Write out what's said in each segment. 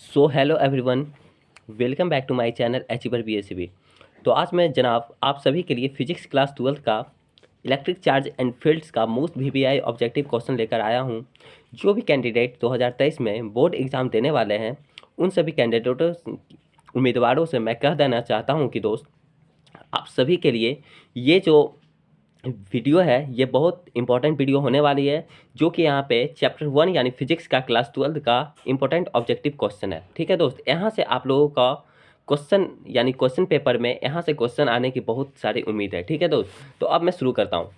So hello everyone, welcome back to my channel achiever BSCB। तो आज मैं जनाब आप सभी के लिए फिजिक्स क्लास 12 का इलेक्ट्रिक चार्ज एंड फील्ड्स का मोस्ट VBI ऑब्जेक्टिव क्वेश्चन लेकर आया हूं। जो भी कैंडिडेट 2023 में बोर्ड एग्ज़ाम देने वाले हैं उन सभी कैंडिडेटों उम्मीदवारों से मैं कह देना चाहता हूं कि दोस्त, आप सभी के लिए ये जो वीडियो है ये बहुत इंपॉर्टेंट वीडियो होने वाली है, जो कि यहाँ पे चैप्टर 1 यानी फिजिक्स का क्लास 12 का इंपॉर्टेंट ऑब्जेक्टिव क्वेश्चन है। ठीक है दोस्त, यहाँ से आप लोगों का क्वेश्चन यानी क्वेश्चन पेपर में यहाँ से क्वेश्चन आने की बहुत सारी उम्मीद है। ठीक है दोस्त, तो अब मैं शुरू करता हूँ।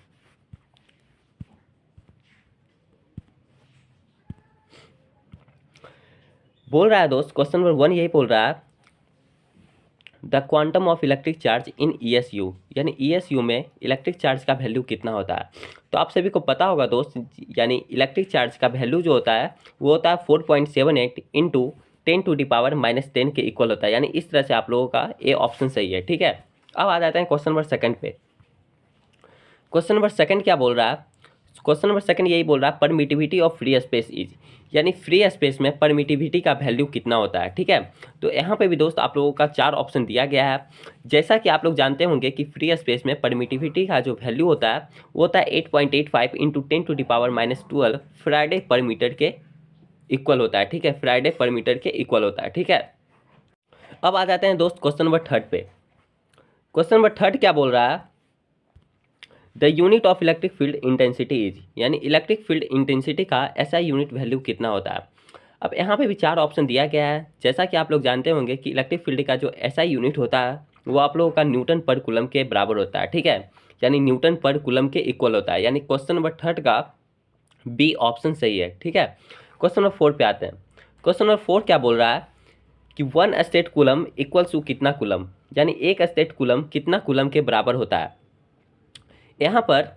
बोल रहा है दोस्त, क्वेश्चन नंबर 1 यही बोल रहा है, the quantum of electric charge in ESU, यानी ESU में इलेक्ट्रिक चार्ज का वैल्यू कितना होता है। तो आप सभी को पता होगा दोस्त, यानी इलेक्ट्रिक चार्ज का वैल्यू जो होता है वो होता है 4.78 इंटू 10⁻⁻10 के इक्वल होता है। यानी इस तरह से आप लोगों का ए ऑप्शन सही है। ठीक है, अब आ जाते हैं क्वेश्चन नंबर सेकंड पे। क्वेश्चन नंबर सेकंड क्या बोल रहा है? क्वेश्चन नंबर सेकंड यही बोल रहा है, permittivity of free space is, यानी फ्री स्पेस में परमिटिविटी का वैल्यू कितना होता है। ठीक है, तो यहाँ पे भी दोस्त आप लोगों का 4 ऑप्शन दिया गया है। जैसा कि आप लोग जानते होंगे कि फ्री स्पेस में परमिटिविटी का जो वैल्यू होता है वो होता है 8.85 इंटू 10⁻⁻12 फ्राइडे पर मीटर के इक्वल होता है। ठीक है, फ्राइडे पर मीटर के इक्वल होता है। ठीक है, अब आ जाते हैं दोस्त क्वेश्चन नंबर थर्ड पे। क्वेश्चन नंबर थर्ड क्या बोल रहा है, the unit of electric field intensity is, यानी इलेक्ट्रिक फील्ड इंटेंसिटी का ऐसा यूनिट वैल्यू कितना होता है। अब यहाँ पे भी 4 ऑप्शन दिया गया है। जैसा कि आप लोग जानते होंगे कि इलेक्ट्रिक फील्ड का जो ऐसा यूनिट होता है वो आप लोगों का न्यूटन पर कूलम के बराबर होता है। ठीक है, यानी न्यूटन पर कूलम के इक्वल होता है। यानी क्वेश्चन नंबर थर्ड का बी ऑप्शन सही है। ठीक है, क्वेश्चन नंबर 4 पे आते हैं। क्वेश्चन नंबर 4 क्या बोल रहा है कि 1 स्टेट कूलम इक्वल्स टू कितना कूलम, यानी एक स्टेट कूलम कितना कूलम के बराबर होता है। यहाँ पर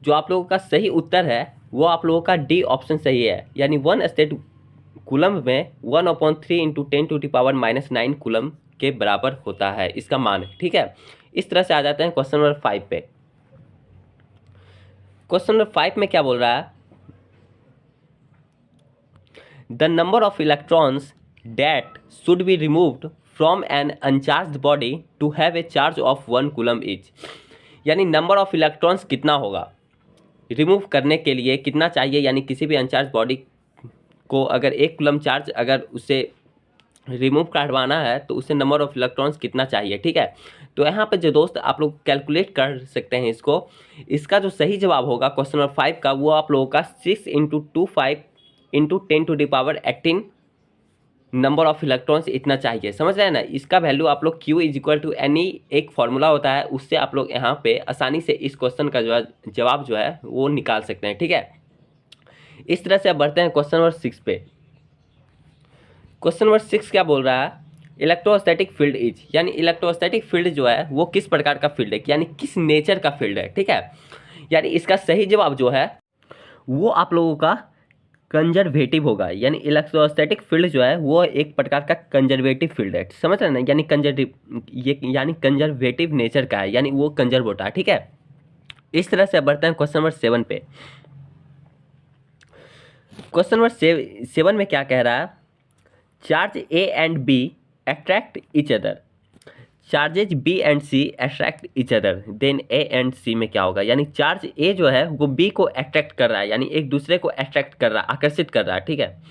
जो आप लोगों का सही उत्तर है वो आप लोगों का डी ऑप्शन सही है। यानी 1 स्टेट कूलम में 1/3 इंटू 10⁻⁻9 कूलम के बराबर होता है इसका मान। ठीक है, इस तरह से आ जाते हैं क्वेश्चन नंबर 5 पे। क्वेश्चन नंबर 5 में क्या बोल रहा है, the number of electrons that should be removed from an uncharged body to have a charge of 1 coulomb each, यानी नंबर ऑफ इलेक्ट्रॉन्स कितना होगा रिमूव करने के लिए कितना चाहिए। यानी किसी भी अनचार्ज बॉडी को अगर 1 कूलम चार्ज अगर उसे रिमूव करवाना है तो उसे नंबर ऑफ इलेक्ट्रॉन्स कितना चाहिए। ठीक है, तो यहाँ पे जो दोस्त आप लोग कैलकुलेट कर सकते हैं इसको। इसका जो सही जवाब होगा क्वेश्चन नंबर 5 का वो आप लोगों का 6 into 25 into 10⁻18 number of electrons इतना चाहिए। समझ रहे हैं ना, इसका वैल्यू आप लोग Q is equal to any एक फॉर्मूला होता है, उससे आप लोग यहाँ पे आसानी से इस क्वेश्चन का जवाब जो है वो निकाल सकते हैं। ठीक है, इस तरह से अब बढ़ते हैं क्वेश्चन नंबर 6 पे। क्वेश्चन नंबर 6 क्या बोल रहा है, इलेक्ट्रोस्टैटिक फील्ड इज, यानी इलेक्ट्रोस्टैटिक फील्ड जो है वो किस प्रकार का फील्ड है, यानी किस नेचर का फील्ड है। ठीक है, यानी इसका सही जवाब जो है वो आप लोगों का कंजर्वेटिव होगा। यानी इलेक्ट्रोस्टैटिक फील्ड जो है वो एक प्रकार का कंजर्वेटिव फील्ड है। समझ रहे हैं ना, यानी कंजर्वेटिव नेचर का है, यानी वो कंजर्व होता है। ठीक है, इस तरह से बढ़ते हैं क्वेश्चन नंबर 7 पे। क्वेश्चन नंबर 7 में क्या कह रहा है, charge A and B attract each other, charges B and C attract each other, then A and C में क्या होगा। यानी चार्ज A जो है वो B को अट्रैक्ट कर रहा है, यानी एक दूसरे को अट्रैक्ट कर रहा है, आकर्षित कर रहा है। ठीक है,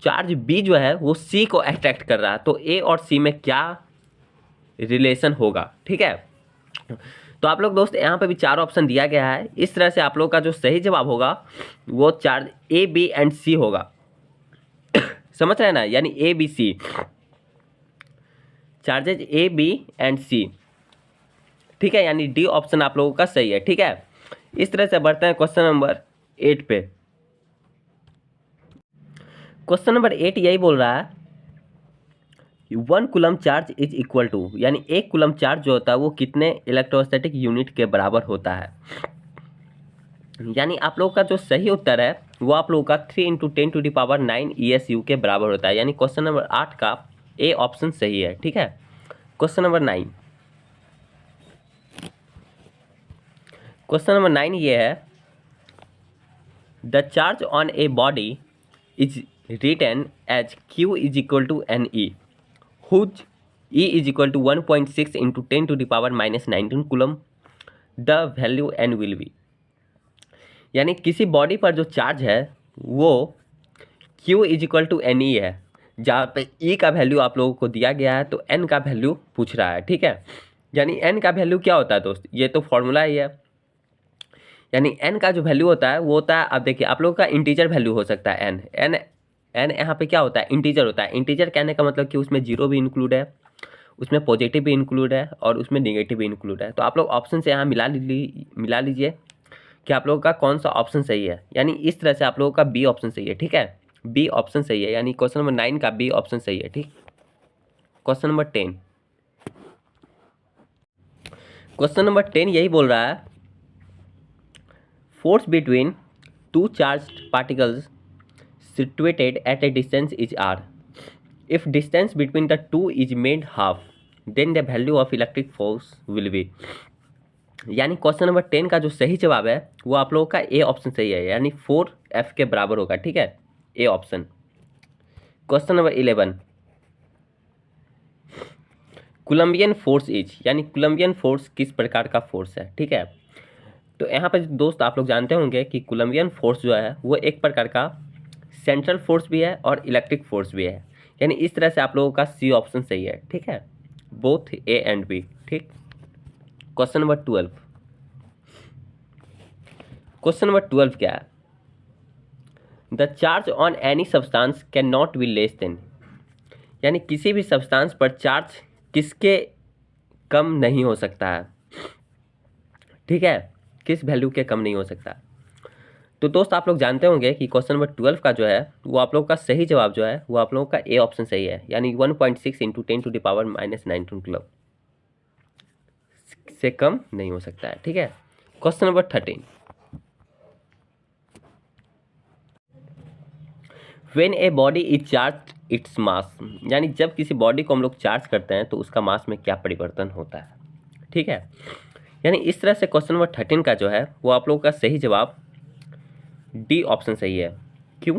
चार्ज B जो है वो C को अट्रैक्ट कर रहा है, तो A और C में क्या रिलेशन होगा। ठीक है, तो आप लोग दोस्त यहाँ पे भी 4 ऑप्शन दिया गया है। इस तरह से आप लोग का जो सही जवाब होगा वो charge A B and C होगा। समझ रहे हैं ना, यानी A B C, charges A B and C। ठीक है, यानी डी ऑप्शन आप लोगों का सही है। ठीक है, इस तरह से बढ़ते हैं क्वेश्चन नंबर 8 पे। क्वेश्चन नंबर 8 यही बोल रहा है, 1 coulomb charge is equal to, यानी 1 कूलम चार्ज जो होता है वो कितने इलेक्ट्रोस्टैटिक यूनिट के बराबर होता है। यानी आप लोगों का जो सही उत्तर है वो आप लोगों का 3 इंटू 10⁻9 ESU के बराबर होता है। यानी क्वेश्चन नंबर 8 का ए ऑप्शन सही है। ठीक है, क्वेश्चन नंबर 9। क्वेश्चन नंबर 9 ये है, the charge on A body is written as Q is equal to NE, whose E is equal to 1.6 into 10 to the power minus 19 coulomb, the value N will be। यानी किसी body पर जो charge है वो Q is equal to N E है, जहाँ पे E का वैल्यू आप लोगों को दिया गया है तो N का वैल्यू पूछ रहा है, ठीक है। यानी N का वैल्यू क्या होता है दोस्त, ये तो फॉर्मूला ही है। यानी N का जो वैल्यू होता है वो होता है, अब देखिए आप लोगों का इंटीजर वैल्यू हो सकता है N यहाँ पे क्या होता है, इंटीजर होता है। इंटीजर कहने का मतलब कि उसमें जीरो भी इंक्लूड है, उसमें पॉजिटिव भी इंक्लूड है और उसमें नेगेटिव भी इंक्लूड है। तो आप लोग ऑप्शन से यहाँ मिला लीजिए कि आप लोगों का कौन सा ऑप्शन सही है। यानी इस तरह से आप लोगों का बी ऑप्शन सही है, ठीक है, बी ऑप्शन सही है। यानी क्वेश्चन नंबर 9 का बी ऑप्शन सही है, ठीक। क्वेश्चन नंबर 10, क्वेश्चन नंबर 10 यही बोल रहा है, force between to charged particles situated at a distance is r, if distance between the two is made half then the value of electric force will be। यानी question number 10 का जो सही जवाब है वो आप लोगों का ए ऑप्शन सही है, यानी 4F के बराबर होगा, ठीक है, A option. Question number 11, coulombian force is, यानी कोलंबियन फोर्स किस प्रकार का फोर्स है, ठीक है। तो यहाँ पर दोस्त आप लोग जानते होंगे कि कोलंबियन फोर्स जो है वो एक प्रकार का सेंट्रल फोर्स भी है और इलेक्ट्रिक फोर्स भी है। यानी इस तरह से आप लोगों का सी ऑप्शन सही है, ठीक है, बोथ ए एंड बी, ठीक। क्वेश्चन नंबर 12, क्वेश्चन नंबर 12 क्या है, the charge on any substance can not be less than, यानी किसी भी सब्सटेंस पर चार्ज किसके कम नहीं हो सकता है, ठीक है, किस वैल्यू के कम नहीं हो सकता। तो दोस्त आप लोग जानते होंगे कि क्वेश्चन नंबर 12 का जो है वो आप लोगों का सही जवाब जो है वो आप लोगों का ए ऑप्शन सही है, यानी 1.6 into 10 to the power minus 19 coulomb से कम नहीं हो सकता है, ठीक है। Question number 13, when a body is charge its mass, यानी जब किसी बॉडी को हम लोग चार्ज करते हैं तो उसका मास में क्या परिवर्तन होता है, ठीक है। यानी इस तरह से क्वेश्चन नंबर 13 का जो है वो आप लोगों का सही जवाब डी ऑप्शन सही है। क्यों,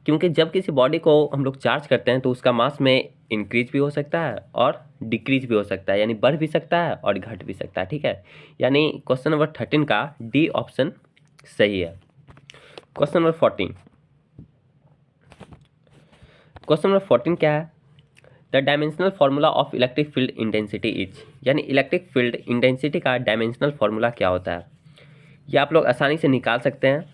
क्योंकि जब किसी बॉडी को हम लोग चार्ज करते हैं तो उसका मास में इंक्रीज भी हो सकता है और डिक्रीज भी हो सकता है, यानी बढ़ भी सकता है और घट भी सकता है, ठीक है। यानी क्वेश्चन नंबर 13 का डी ऑप्शन सही है। क्वेश्चन नंबर 14, क्वेश्चन नंबर 14 क्या है, the dimensional formula of electric field intensity is, यानी इलेक्ट्रिक फील्ड इंटेंसिटी का डायमेंशनल फार्मूला क्या होता है। ये आप लोग आसानी से निकाल सकते हैं,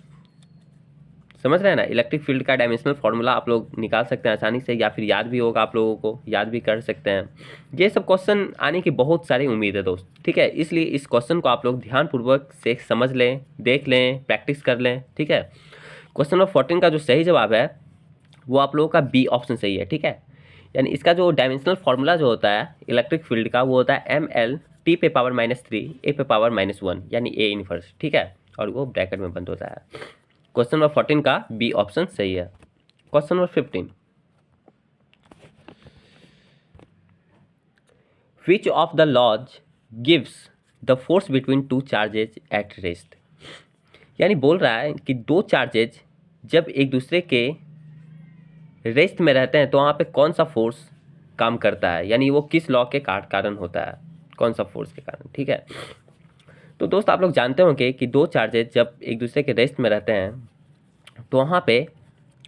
समझ रहे हैं ना, इलेक्ट्रिक फील्ड का डायमेंशनल फार्मूला आप लोग निकाल सकते हैं आसानी से, या फिर याद भी होगा, आप लोगों को याद भी कर सकते हैं। ये सब क्वेश्चन आने की बहुत सारी उम्मीद है दोस्त, ठीक है, इसलिए इस क्वेश्चन को आप लोग ध्यानपूर्वक से समझ लें, देख लें, प्रैक्टिस कर लें, ठीक है। क्वेश्चन नंबर 14 का जो सही जवाब है वो आप लोगों का बी ऑप्शन सही है, ठीक है। यानी इसका जो डायमेंशनल फार्मूला जो होता है इलेक्ट्रिक फील्ड का वो होता है ML T पे पावर -3 A पे पावर -1, यानी A इनवर्स, ठीक है, और वो ब्रैकेट में बंद होता है। क्वेश्चन नंबर 14 का बी ऑप्शन सही है। Question number 15, which of the laws gives the force between two charges at rest, यानी बोल रहा है कि दो चार्जेज जब एक दूसरे के रेस्ट में रहते हैं तो वहाँ पे कौन सा फोर्स काम करता है, यानी वो किस लॉ के कारण होता है, कौन सा फोर्स के कारण, ठीक है। तो दोस्त आप लोग जानते होंगे कि दो चार्जेज जब एक दूसरे के रेस्ट में रहते हैं तो वहाँ पे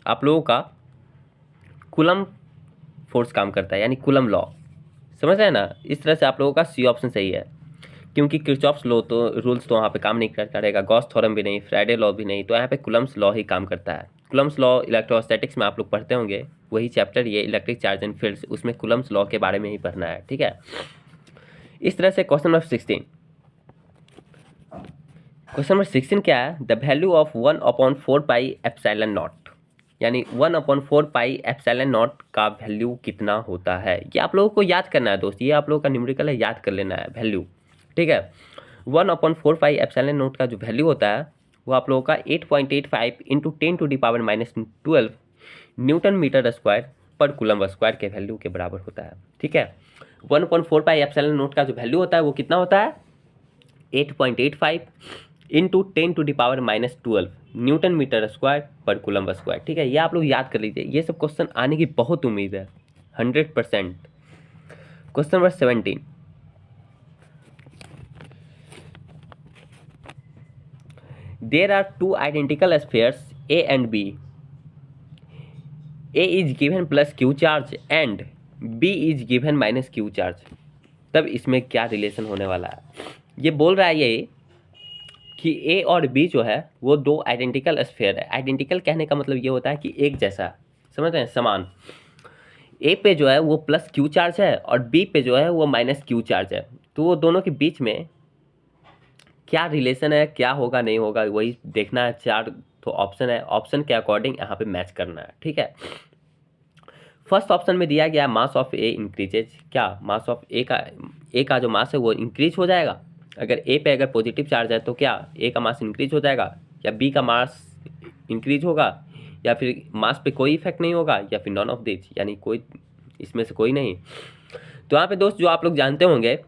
आप लोगों का कूलम फोर्स काम करता है, यानी कूलम लॉ, समझ रहे हैं ना। इस तरह से आप लोगों का सी ऑप्शन सही है, क्योंकि किरचॉफ्स लॉ तो रूल्स तो वहाँ पे काम नहीं करता रहेगा, गॉस थ्योरम भी नहीं, फ्राइडे लॉ भी नहीं, तो यहाँ पे कूलम्स लॉ ही काम करता है। कूलम्स लॉ इलेक्ट्रोस्टैटिक्स में आप लोग पढ़ते होंगे, वही चैप्टर ये इलेक्ट्रिक चार्ज एंड फील्ड्स, उसमें कूलम्स लॉ के बारे में ही पढ़ना है, ठीक है। इस तरह से क्वेश्चन नंबर 16, क्वेश्चन नंबर 16 क्या है, the value of 1/4 pi epsilon not, यानी 1/4 पाई एप्सिलॉन नॉट का वैल्यू कितना होता है। ये आप लोगों को याद करना है दोस्त, ये आप लोगों का न्यूमेरिकल है, याद कर लेना है वैल्यू, ठीक है। 1/4 पाई एप्सिलॉन नॉट का जो वैल्यू होता है वो आप लोगों का 8.85 into 10 to the power -12 newton metre square पर कूलम स्क्वायर के वैल्यू के बराबर होता है, ठीक है। 1/4 पाई एप्सिलॉन नॉट का जो वैल्यू होता है वो कितना होता है, 8.85 into 10 to the power -12 newton metre square पर कूलम्ब स्क्वायर। ठीक है, ये आप लोग याद कर लीजिए, ये सब क्वेश्चन आने की बहुत उम्मीद है 100%। Question number 17, there are two identical spheres A and B, A is given plus Q charge and B is given minus Q charge, तब इसमें क्या रिलेशन होने वाला है। ये बोल रहा है ये कि ए और बी जो है वो दो आइडेंटिकल स्फीयर है। आइडेंटिकल कहने का मतलब ये होता है कि एक जैसा, समझ रहे हैं, समान। ए पे जो है वो प्लस क्यू चार्ज है और बी पे जो है वो माइनस क्यू चार्ज है, तो वो दोनों के बीच में क्या रिलेशन है, क्या होगा नहीं होगा, वही देखना है। चार तो ऑप्शन है, ऑप्शन के अकॉर्डिंग यहाँ पे मैच करना है। ठीक है, फर्स्ट ऑप्शन में दिया गया मास ऑफ ए इंक्रीजेज, क्या मास ऑफ ए का जो मास है वो इंक्रीज हो जाएगा। अगर ए पे अगर पॉजिटिव चार्ज है तो क्या ए का मास इंक्रीज हो जाएगा, या बी का मास इंक्रीज होगा, या फिर मास पे कोई इफेक्ट नहीं होगा, या फिर नॉन ऑफ दिस, यानी कोई इसमें से कोई नहीं। तो यहाँ पे दोस्त जो आप लोग जानते होंगे,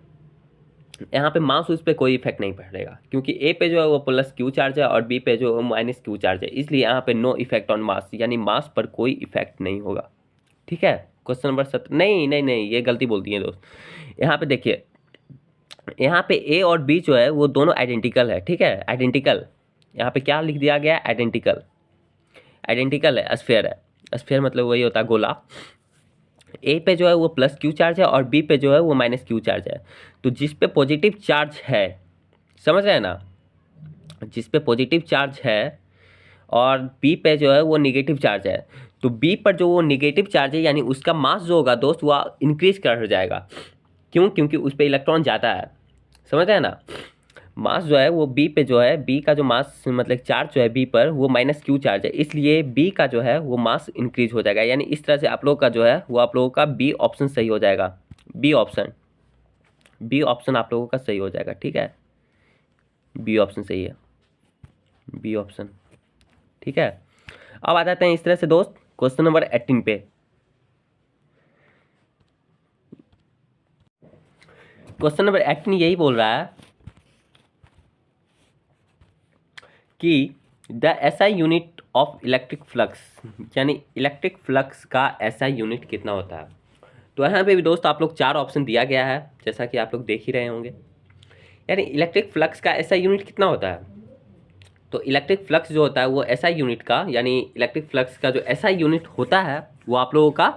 यहाँ पे मास उस पर कोई इफेक्ट नहीं पड़ेगा, क्योंकि ए पे जो है वो प्लस क्यू चार्ज है और बी पे जो है माइनस क्यू चार्ज है, इसलिए यहाँ पे नो इफेक्ट ऑन मास, यानी मास पर कोई इफेक्ट नहीं होगा। ठीक है, क्वेश्चन नंबर 17, नहीं नहीं नहीं, ये गलती बोलती है दोस्त। यहाँ पे देखिए, यहाँ पे ए और बी जो है वो दोनों आइडेंटिकल है। ठीक है, आइडेंटिकल, यहाँ पे क्या लिख दिया गया है, आइडेंटिकल। आइडेंटिकल है, स्फीयर है, स्फीयर मतलब वही होता है गोला। ए पे जो है वो प्लस क्यू चार्ज है और बी पे जो है वो माइनस क्यू चार्ज है। तो जिस पे पॉजिटिव चार्ज है, समझ रहे हैं ना, जिस पे पॉजिटिव चार्ज है और बी पे जो है वो निगेटिव चार्ज है, तो बी पर जो वो निगेटिव चार्ज है यानी उसका मास जो होगा दोस्त वो इंक्रीज कर जाएगा। क्यों, क्योंकि उस पर इलेक्ट्रॉन ज़्यादा है, समझ रहे हैं ना। मास जो है वो बी पे जो है, बी का जो मास मतलब चार्ज जो है बी पर वो माइनस क्यू चार्ज है, इसलिए बी का जो है वो मास इंक्रीज हो जाएगा। यानी इस तरह से आप लोग का जो है वो आप लोगों का बी ऑप्शन सही हो जाएगा। बी ऑप्शन, बी ऑप्शन आप लोगों का सही हो जाएगा। ठीक है, बी ऑप्शन सही है, बी ऑप्शन। ठीक है, अब आ जाते हैं इस तरह से दोस्त क्वेश्चन नंबर 18 पे। क्वेश्चन नंबर 18 यही बोल रहा है कि the SI unit of electric flux, यानी इलेक्ट्रिक फ्लक्स का एसआई यूनिट कितना होता है। तो यहाँ पे भी दोस्त आप लोग चार ऑप्शन दिया गया है, जैसा कि आप लोग देख ही रहे होंगे। यानी इलेक्ट्रिक फ्लक्स का एसआई यूनिट कितना होता है, तो इलेक्ट्रिक फ्लक्स जो होता है वो एसआई यूनिट का, यानी इलेक्ट्रिक फ्लक्स का जो एसआई यूनिट होता है वो आप लोगों का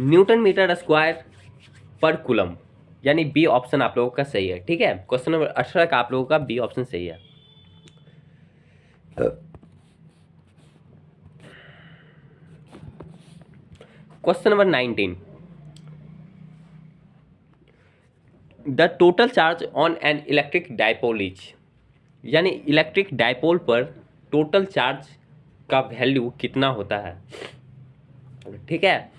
न्यूटन मीटर स्क्वायर पर कूलम, यानी बी ऑप्शन आप लोगों का सही है। ठीक है, क्वेश्चन नंबर 18 का आप लोगों का बी ऑप्शन सही है। Question number 19, the total charge on an electric dipole is, यानी इलेक्ट्रिक डायपोल पर टोटल चार्ज का वैल्यू कितना होता है। ठीक है,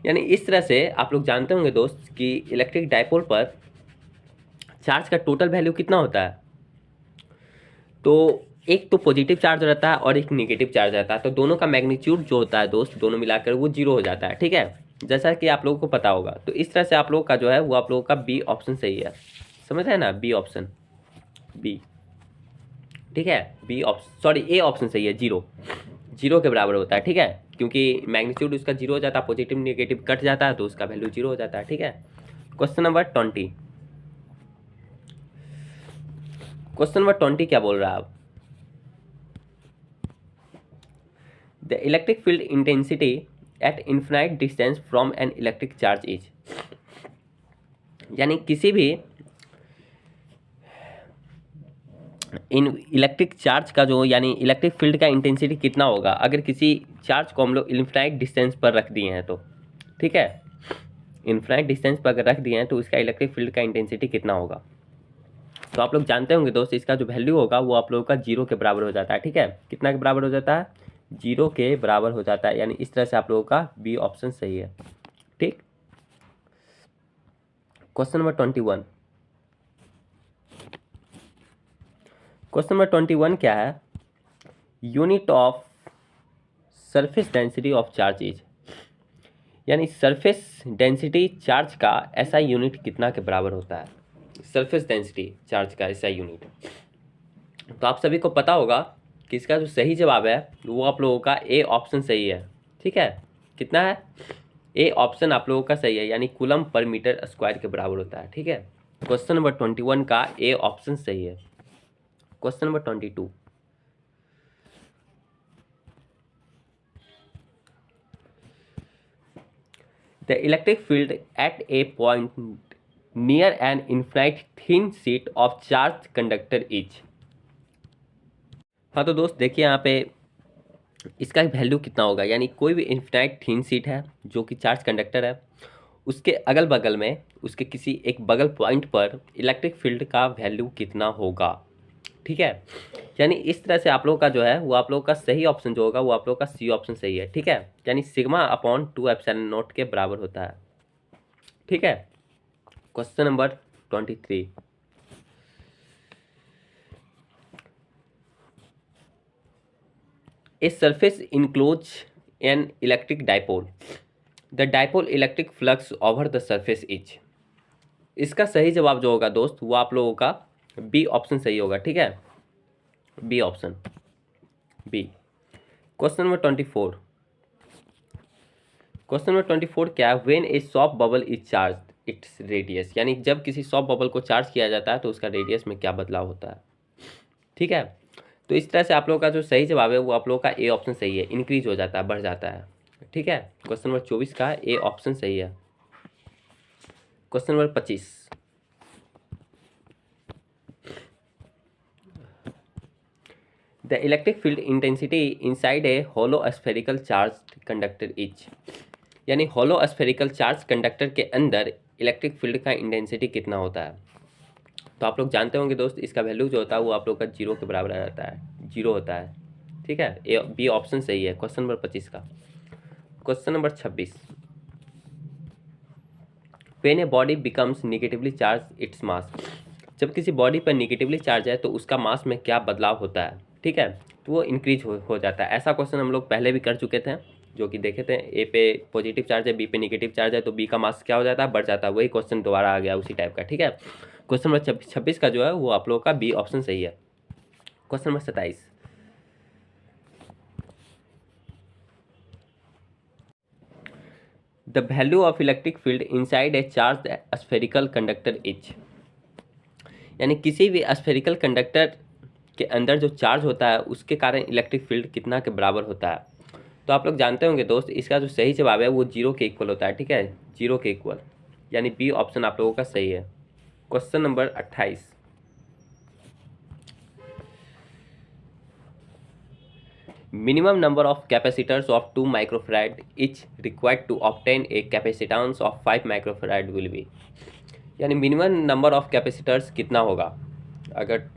यानी इस तरह से आप लोग जानते होंगे दोस्त कि इलेक्ट्रिक डायपोल पर चार्ज का टोटल वैल्यू कितना होता है। तो एक तो पॉजिटिव चार्ज रहता है और एक नेगेटिव चार्ज रहता है, तो दोनों का मैग्नीट्यूड जो होता है दोस्त, दोनों मिलाकर वो जीरो हो जाता है। ठीक है, जैसा कि आप लोगों को पता होगा, तो इस तरह से आप लोगों का जो है वो आप लोगों का बी ऑप्शन सही है, समझ रहे हैं ना, बी ऑप्शन, बी। ठीक है, B option, sorry A option सही है, जीरो, जीरो के बराबर होता है। ठीक है, क्योंकि मैग्नीट्यूड उसका जीरो हो जाता है, पॉजिटिव नेगेटिव कट जाता है तो उसका वैल्यू जीरो हो जाता है। ठीक है, क्वेश्चन नंबर 20, क्वेश्चन नंबर 20 क्या बोल रहा है आप, the electric field intensity at infinite distance from an electric charge is, यानी किसी भी इन इलेक्ट्रिक चार्ज का जो, यानी इलेक्ट्रिक फील्ड का इंटेंसिटी कितना होगा अगर किसी चार्ज को हम लोग इन्फिनाइट डिस्टेंस पर रख दिए हैं तो। ठीक है, इन्फिनाइट डिस्टेंस पर अगर रख दिए हैं तो इसका इलेक्ट्रिक फील्ड का इंटेंसिटी कितना होगा। तो आप लोग जानते होंगे दोस्त, इसका जो वैल्यू होगा वो आप लोगों का जीरो के बराबर हो जाता है। ठीक है, कितना के बराबर हो जाता है, जीरो के बराबर हो जाता है, यानी इस तरह से आप लोगों का बी ऑप्शन सही है। ठीक, क्वेश्चन नंबर 21, क्वेश्चन नंबर 21 क्या है, unit of surface density of charge is, यानी सरफेस डेंसिटी चार्ज का एसआई यूनिट कितना के बराबर होता है। सरफेस डेंसिटी चार्ज का एसआई यूनिट, तो आप सभी को पता होगा कि इसका जो सही जवाब है वो आप लोगों का ए ऑप्शन सही है। ठीक है, कितना है, ए ऑप्शन आप लोगों का सही है, यानी कूलम पर मीटर स्क्वायर के बराबर होता है। ठीक है, क्वेश्चन नंबर 21 का ए ऑप्शन सही है। Question number 22, the electric field at A point near an infinite thin sheet of charge conductor is. हाँ तो दोस्त देखिए यहाँ पे इसका वैल्यू कितना होगा, यानी कोई भी इनफाइनाइट थिन शीट है जो कि चार्ज कंडक्टर है, उसके अगल बगल में उसके किसी एक बगल पॉइंट पर इलेक्ट्रिक फील्ड का वैल्यू कितना होगा। ठीक है, यानी इस तरह से आप लोगों का जो है वो आप लोगों का सही ऑप्शन जो होगा वो आप लोगों का सी ऑप्शन सही है। ठीक है, यानी सिग्मा अपॉन 2 एप्सिलॉन नॉट के बराबर होता है। ठीक है, question number 23, a surface enclose an electric dipole, the dipole electric flux over the surface is. इसका सही जवाब जो होगा दोस्त वो आप लोगों का बी ऑप्शन सही होगा। ठीक है, B option, B. Question number 24, question number 24 क्या है, when a soft bubble is charge its radius, यानी जब किसी सॉफ्ट बबल को चार्ज किया जाता है तो उसका रेडियस में क्या बदलाव होता है। ठीक है, तो इस तरह से आप लोगों का जो सही जवाब है वो आप लोगों का ए ऑप्शन सही है, इंक्रीज हो जाता है, बढ़ जाता है। ठीक है, क्वेश्चन नंबर 24 का ए ऑप्शन सही है। Question number 25, the electric field intensity inside a hollow spherical charge conductor is, यानी होलो स्फेरिकल चार्ज कंडक्टर के अंदर इलेक्ट्रिक फील्ड का इंटेंसिटी कितना होता है। तो आप लोग जानते होंगे दोस्त इसका वैल्यू जो होता है वो आप लोग का जीरो के बराबर आ जाता है, जीरो होता है। ठीक है, ए बी ऑप्शन सही है क्वेश्चन नंबर 25 का। Question number 26, when a body becomes negatively charge its मास, जब किसी बॉडी पर निगेटिवली चार्ज है तो उसका मास में क्या बदलाव होता है। ठीक है, तो वो इंक्रीज हो जाता है। ऐसा क्वेश्चन हम लोग पहले भी कर चुके थे, जो कि देखे थे, ए पे पॉजिटिव चार्ज है, बी पे निगेटिव चार्ज है, तो बी का मास क्या हो जाता है, बढ़ जाता है। वही क्वेश्चन दोबारा आ गया उसी टाइप का। ठीक है, क्वेश्चन नंबर 26 का जो है वो आप लोगों का बी ऑप्शन सही है। Question number 27, the value of electric field inside a charge spherical conductor is, यानी किसी भी स्फेरिकल कंडक्टर के अंदर जो चार्ज होता है उसके कारण इलेक्ट्रिक फील्ड कितना के बराबर होता है। तो आप लोग जानते होंगे दोस्त इसका जो सही जवाब है वो जीरो के इक्वल होता है। ठीक है, जीरो के इक्वल, यानी बी ऑप्शन आप लोगों का सही है। Question number 28, minimum number of capacitors of 2 microfarad is required to obtain a capacitance of 5 microfarad will be, यानी मिनिमम नंबर ऑफ कैपेसिटर्स कितना होगा। अगर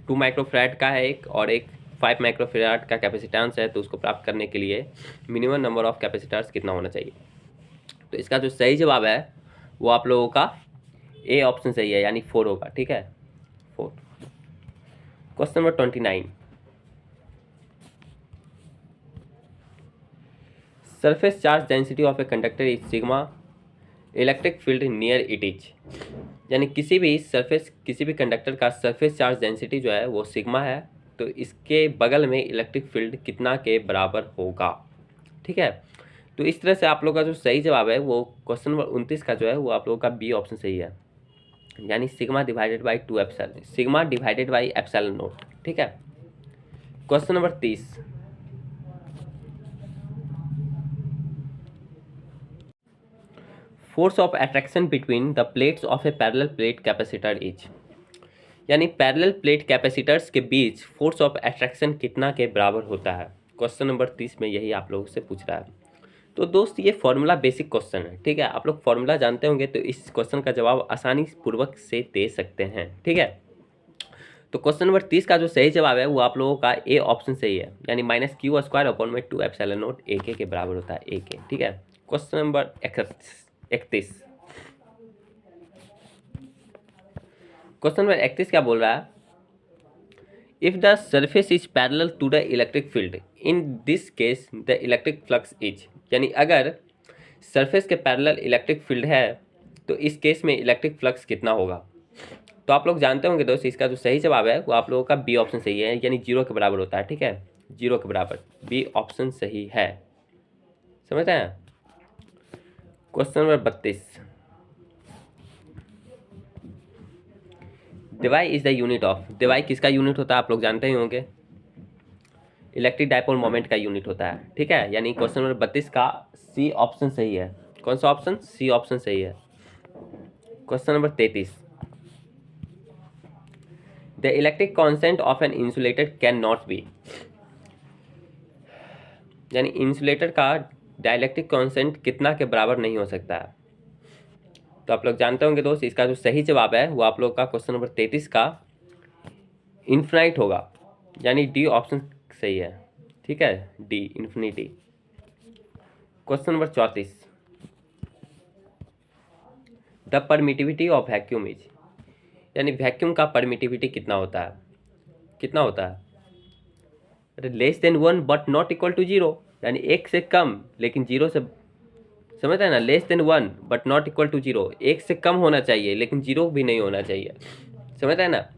2 माइक्रोफैराड का है एक और एक 5 माइक्रोफैराड का कैपेसिटेंस है तो उसको प्राप्त करने के लिए मिनिमम नंबर ऑफ कैपेसिटर्स कितना होना चाहिए। तो इसका जो सही जवाब है वो आप लोगों का ए ऑप्शन सही है, यानी 4 होगा। ठीक है, 4। Question number 29, surface charge density of a conductor is sigma, electric field near it is, यानी किसी भी कंडक्टर का सरफेस चार्ज डेंसिटी जो है वो सिग्मा है, तो इसके बगल में इलेक्ट्रिक फील्ड कितना के बराबर होगा। ठीक है, तो इस तरह से आप लोग का जो सही जवाब है वो क्वेश्चन नंबर 29 का जो है वो आप लोगों का बी ऑप्शन सही है, यानी sigma divided by 2 epsilon, sigma divided by epsilon not. ठीक है, question number 30, force of attraction between the plates of A parallel plate capacitor is, यानी पैरेलल प्लेट कैपेसिटर्स के बीच फोर्स ऑफ अट्रैक्शन कितना के बराबर होता है। क्वेश्चन नंबर 30 में यही आप लोगों से पूछ रहा है। तो दोस्त ये फॉर्मूला बेसिक क्वेश्चन है। ठीक है, आप लोग फॉर्मूला जानते होंगे तो इस क्वेश्चन का जवाब आसानी पूर्वक से दे सकते हैं। ठीक है, तो क्वेश्चन नंबर 30 का जो सही जवाब है वो आप लोगों का ए ऑप्शन सही है, यानी माइनस क्यू स्क्वायर अपॉन में 2 एप्सिलॉन नॉट ए के बराबर होता है, ए के। ठीक है, क्वेश्चन नंबर 31, क्वेश्चन नंबर 31 क्या बोल रहा है, if the surface is parallel to the electric field in this case the electric flux is, यानी अगर सरफेस के पैरेलल इलेक्ट्रिक फील्ड है तो इस केस में इलेक्ट्रिक फ्लक्स कितना होगा। तो आप लोग जानते होंगे दोस्त, इसका जो सही जवाब है वो आप लोगों का बी ऑप्शन सही है, यानी 0 के बराबर होता है। ठीक है, 0 के बराबर, बी ऑप्शन सही है। समझ रहे हैं? Question number 32, Debye is the unit of, Debye किसका यूनिट होता है आप लोग जानते ही होंगे, इलेक्ट्रिक डाइपोल मोमेंट का यूनिट होता है। ठीक है, यानी क्वेश्चन नंबर 32 का सी ऑप्शन सही है। कौन सा ऑप्शन? सी ऑप्शन सही है। Question number 33, the electric constant of an insulator can not be, यानी इंसुलेटर का डाइलेक्ट्रिक कांस्टेंट कितना के बराबर नहीं हो सकता है। तो आप लोग जानते होंगे दोस्त, इसका जो सही जवाब है वो आप लोग का क्वेश्चन नंबर 33 का इन्फिनाइट होगा, यानी डी ऑप्शन सही है। ठीक है, D infinity. Question number 34, the permittivity of vacuum is, यानी वैक्यूम का परमिटिविटी कितना होता है? कितना होता है? अरे less than 1 but not equal to 0, यानी 1 से कम लेकिन 0 से, समझ रहे हैं ना, less than 1 but not equal to 0, 1 से कम होना चाहिए लेकिन 0 भी नहीं होना चाहिए। समझ रहे हैं ना,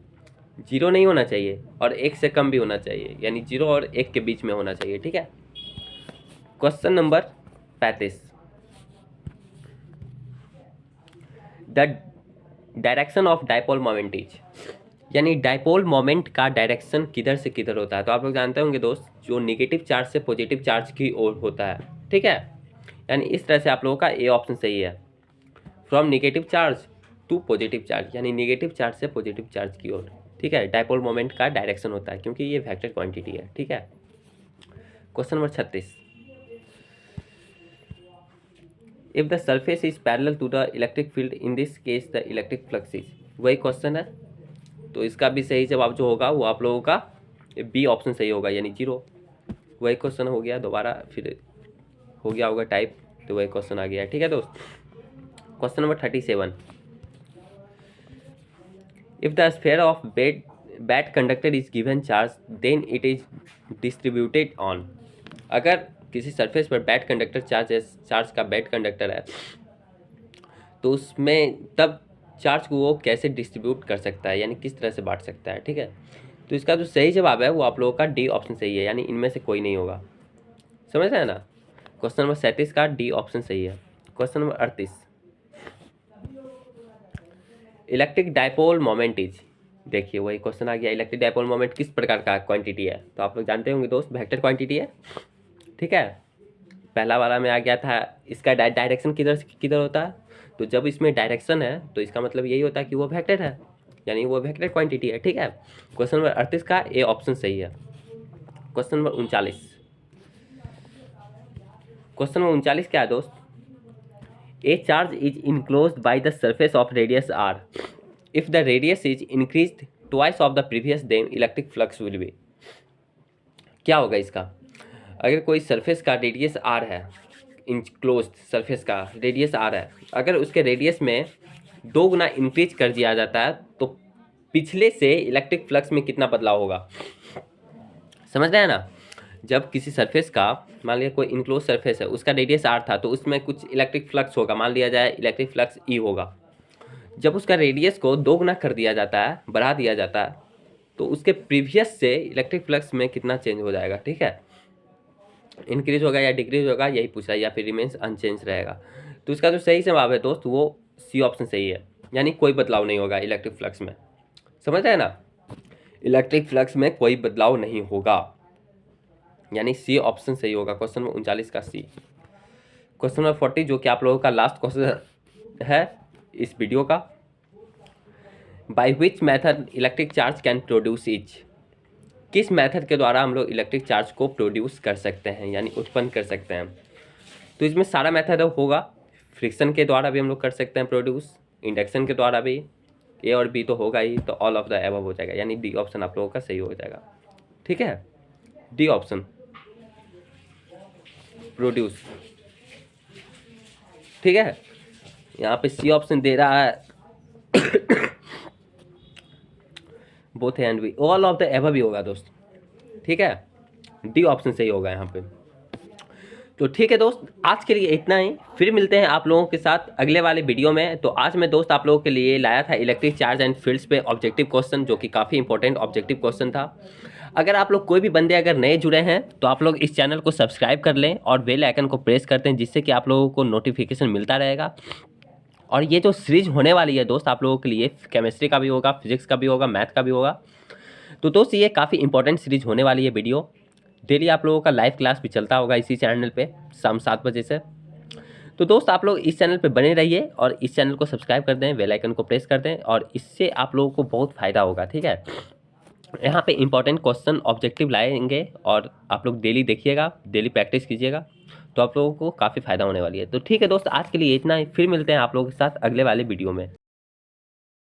0 नहीं होना चाहिए और 1 से कम भी होना चाहिए, यानी 0 और 1 के बीच में होना चाहिए। ठीक है, question number 35, the direction of dipole moment is, यानी डाइपोल मोमेंट का डायरेक्शन किधर से किधर होता है? तो आप लोग जानते होंगे दोस्त, जो नेगेटिव चार्ज से पॉजिटिव चार्ज की ओर होता है। ठीक है, यानी इस तरह से आप लोगों का ए ऑप्शन सही है, from negative charge to positive charge, यानी नेगेटिव चार्ज से पॉजिटिव चार्ज की ओर। ठीक है, डाइपोल मोमेंट का डायरेक्शन होता है क्योंकि ये वेक्टर क्वांटिटी है। ठीक है, question number 36, if the surface is parallel to the electric field in this case the electric flux is, वही क्वेश्चन है। तो इसका भी सही जवाब जो होगा वो आप लोगों का बी ऑप्शन सही होगा, यानी 0। वही क्वेश्चन हो गया दोबारा, फिर हो गया होगा टाइप, तो वही क्वेश्चन आ गया। ठीक है दोस्त, question number 37, if the sphere of bad conductor is given charge then it is distributed on, अगर किसी सरफेस पर बैड कंडक्टर चार्ज का बैड कंडक्टर है तो उसमें तब चार्ज को वो कैसे डिस्ट्रीब्यूट कर सकता है, यानी किस तरह से बांट सकता है। ठीक है, तो इसका जो सही जवाब है वो आप लोगों का डी ऑप्शन सही है, यानी इनमें से कोई नहीं होगा। समझ रहे हैं ना? क्वेश्चन नंबर 37 का डी ऑप्शन सही है। Question number 38, electric dipole moment is, देखिए वही क्वेश्चन आ गया, इलेक्ट्रिक डाइपोल मोमेंट किस प्रकार का क्वांटिटी है? तो आप लोग जानते होंगे दोस्त, वेक्टर क्वांटिटी है। ठीक है, पहला वाला में आ गया था, इसका डायरेक्शन किधर से किधर होता है, तो जब इसमें डायरेक्शन है तो इसका मतलब यही होता है कि वो वेक्टर है, यानी वो वेक्टर क्वांटिटी है। ठीक है, क्वेश्चन नंबर 38 का ए ऑप्शन सही है। क्वेश्चन नंबर 39, क्वेश्चन नंबर 39 क्या है दोस्त, a charge is enclosed by the surface of radius R, if the radius is increased twice of the previous then electric flux will be, क्या होगा इसका? अगर कोई सरफेस का रेडियस आर है, इनक्लोज्ड सरफेस का रेडियस आर है, अगर उसके रेडियस में 2 गुना इंक्रीज कर दिया जाता है तो पिछले से इलेक्ट्रिक फ्लक्स में कितना बदलाव होगा? समझ रहे हैं ना, जब किसी सरफेस का, मान लिया कोई इनक्लोज सरफेस है, उसका रेडियस आर था तो उसमें कुछ इलेक्ट्रिक फ्लक्स होगा, मान लिया जाए इलेक्ट्रिक फ्लक्स ई होगा। जब उसका रेडियस को 2 गुना कर दिया जाता है, बढ़ा दिया जाता है, तो उसके प्रीवियस से इलेक्ट्रिक फ्लक्स में कितना चेंज हो जाएगा? ठीक है, इंक्रीज होगा या डिक्रीज होगा, यही पूछा, या फिर रिमेन्स अनचेंज रहेगा। तो इसका जो सही जवाब है दोस्त वो सी ऑप्शन सही है, यानी कोई बदलाव नहीं होगा इलेक्ट्रिक फ्लक्स में। समझ रहे हैं ना, इलेक्ट्रिक फ्लक्स में कोई बदलाव नहीं होगा, यानी सी ऑप्शन सही होगा। क्वेश्चन नंबर 39 का सी। क्वेश्चन नंबर 40 जो कि आप लोगों का लास्ट क्वेश्चन है इस वीडियो का, by which method electric charge can produce etch, किस मेथड के द्वारा हम लोग इलेक्ट्रिक चार्ज को प्रोड्यूस कर सकते हैं, यानी उत्पन्न कर सकते हैं? तो इसमें सारा मेथड होगा, फ्रिक्शन के द्वारा भी हम लोग कर सकते हैं प्रोड्यूस, इंडक्शन के द्वारा भी, ए और बी तो होगा ही, तो ऑल ऑफ द एबव हो जाएगा, यानी डी ऑप्शन आप लोगों का सही हो जाएगा। ठीक है, डी ऑप्शन प्रोड्यूस। ठीक है, यहाँ पे सी ऑप्शन दे रहा है both and B, all of the above भी होगा दोस्त। ठीक है, डी ऑप्शन सही होगा यहाँ पे। तो ठीक है दोस्त, आज के लिए इतना ही। फिर मिलते हैं आप लोगों के साथ अगले वाले वीडियो में। तो आज मैं दोस्त आप लोगों के लिए लाया था इलेक्ट्रिक चार्ज एंड फील्ड्स पे ऑब्जेक्टिव क्वेश्चन, जो कि काफ़ी इंपॉर्टेंट ऑब्जेक्टिव क्वेश्चन था। अगर आप लोग कोई भी बंदे अगर नए जुड़े हैं तो आप लोग इस चैनल को सब्सक्राइब कर लें और बेल आइकन को प्रेस करते हैं, जिससे कि आप लोगों को नोटिफिकेशन मिलता रहेगा। और ये जो सीरीज होने वाली है दोस्त आप लोगों के लिए, केमिस्ट्री का भी होगा, फिजिक्स का भी होगा, मैथ का भी होगा। तो दोस्त ये काफ़ी इंपॉर्टेंट सीरीज होने वाली है वीडियो। डेली आप लोगों का लाइव क्लास भी चलता होगा इसी चैनल पे शाम 7 बजे से। तो दोस्त आप लोग इस चैनल पे बने रहिए और इस चैनल को सब्सक्राइब कर दें, बेल आइकन को प्रेस कर दें, और इससे आप लोगों को बहुत फ़ायदा होगा। ठीक है, यहाँ पे इंपॉर्टेंट क्वेश्चन ऑब्जेक्टिव लाएंगे और आप लोग डेली देखिएगा, डेली प्रैक्टिस कीजिएगा, तो आप लोगों को काफ़ी फ़ायदा होने वाली है। तो ठीक है दोस्त, आज के लिए इतना ही। फिर मिलते हैं आप लोगों के साथ अगले वाले वीडियो में।